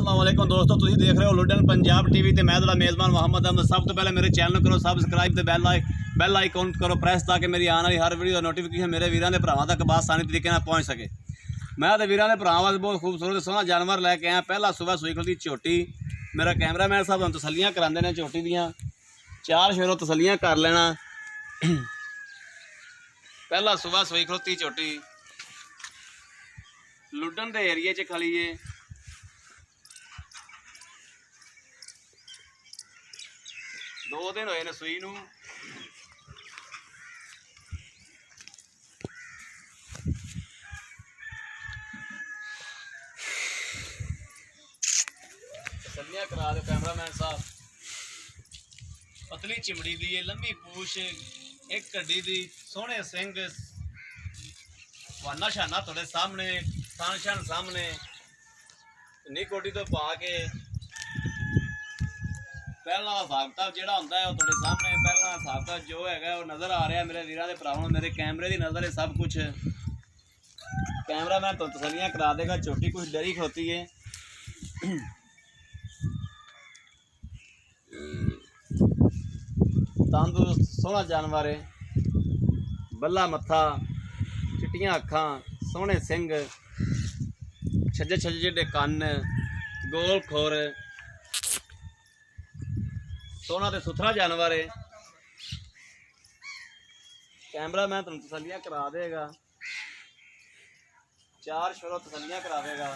अस्सलाम वालेकुम दोस्तों, तुसीं देख रहे हो लुडन पंजाब टीवी ते मैं तुहाडा मेज़बान मोहम्मद अहमद। सब तो पहले मेरे चैनल करो सबसक्राइब ते बैल आइकन करो प्रेस ताकि मेरी आने वाली हर वीडियो का नोटिफिकेशन मेरे वीरां दे भरावां तक आसानी तरीके नाल पहुँच सके। मैं तो वीरां दे भरावां वास्ते बहुत खूबसूरत सोहना जानवर लैके आया। पहला सुबह सूई खलोती झोटी। मेरा कैमरामैन साहब तुहानूं तसल्लियां करांदे ने झोटी दियां। चार शेरों तसल्लियां कर लेना। पहला सुबह सूई खलोती झोटी लुडन के एरिए च खली है। दो दिन होए ने सूई नूं। तसल्लियां करा दो कैमरामैन साहब। पतली चिमड़ी दी है, लंबी पूछ, एक कड्डी दी, सोहने सिंग, वाना शाना थोड़े सामने, थान शान सामने, नी कोटी तो पा के पहला हिसाब किताब जो होंगे वो थोड़े सामने। पहला हिसाब किताब जो है वो नज़र आ रहा है मेरे वीरां दे भरावां, मेरे कैमरे की नज़र है सब कुछ। कैमरा मैन तो तसल्लियां करा देगा। छोटी कुछ डरी खलोती है। तंदुरुस्त सोहना जानवर है। बल्ला मत्था, चिट्टियां अखां, सोहने सिंग, छज्जे छज्जे जेडे कन्न, गोल खोर, सोहना ते सुथरा जानवर है। कैमरा मैन तुहानूं तसल्लियां करा देगा। चार शोरों तसल्लियां करावेगा।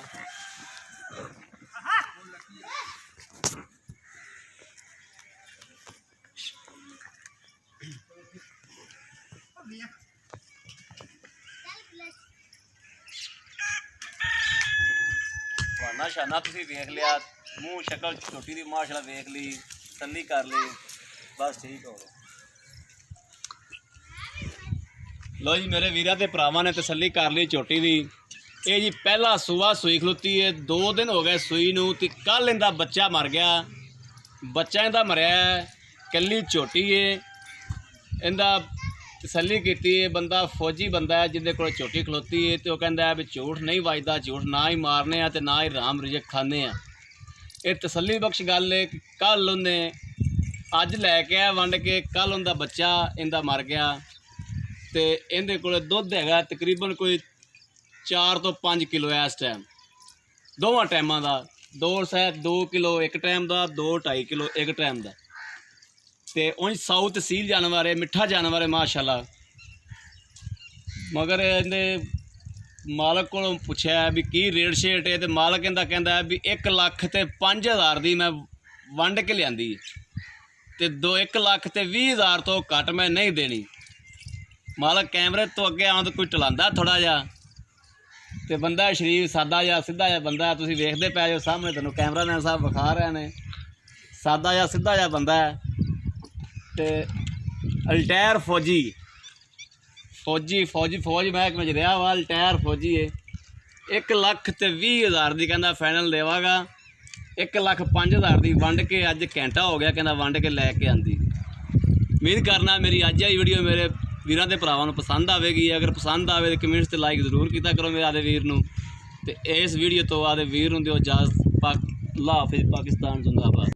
वाना शाना तुसीं देख लिया, मूँह शक्ल छोटी दी माशाअल्लाह देख ली, तसल्ली कर ली, बस ठीक हो गया। लो जी मेरे वीरां ते भरावां ने तसल्ली कर ली झोटी दी। ये जी पहला सूआ सूई खलोती है। 2 दिन हो गए सूई नूं ते कल इहदा बच्चा मर गया। बच्चा इहदा मरिया है, कल्ली झोटी है। इहदा तसल्ली की बंदा फौजी बंदा है जिंदे कोल झोटी खलोती है, तो कहता है भी झूठ नहीं वजदा, झूठ ना ही मारने ते ना ही राम रिजक खाने। ये तसल्ली बख्श गल है कि कल उन्हें अज लैके आया वंड के, कल उनका बच्चा इहदा मर गया। तो इहदे कोल दुध है तकरीबन कोई 4 तो 5 किलो है इस टाइम, दोवां टाइमां दा। 2 किलो एक टाइम का, 2-2.5 किलो एक टाइम का। तो उंज 100 तहसील जानवर है, मिठा जानवर है माशाल्लाह। मगर इहदे मालक को पूछा भी की रेट शेट है, तो मालक इहदा कहता है भी 1,05,000 दी मैं वंड के लियांदी, ते 1,20,000 तो घट मैं नहीं देनी। मालक कैमरे तो अगे आउं तो कोई टलांदा थोड़ा जा, तो बंदा शरीफ सादा जा सीधा जा बंदा। तुसीं वेखदे पै जो सामने, तुहानूं कैमरामैन साहब विखा रहे हैं। सादा जा सीधा जा बंदा है। ते रिटायर फौज महकमे च रहा वा, रिटायर फौजी है। 1,20,000 की कहना फाइनल देवागा। 1,05,000 की वंड के अज घंटा हो गया, कहना वंड के लैके आंदी। उम्मीद करना मेरी अज वाली वीडियो मेरे वीरां दे भरावां नूं पसंद आवेगी। अगर पसंद आवे तो कमेंट्स ते लाइक जरूर किया करो मेरे आदे वीर नूं। ते इस वीडियो तो आदे वीर नूं दिओ इजाज़त। अल्लाह हाफिज़। पाकिस्तान जिंदाबाद।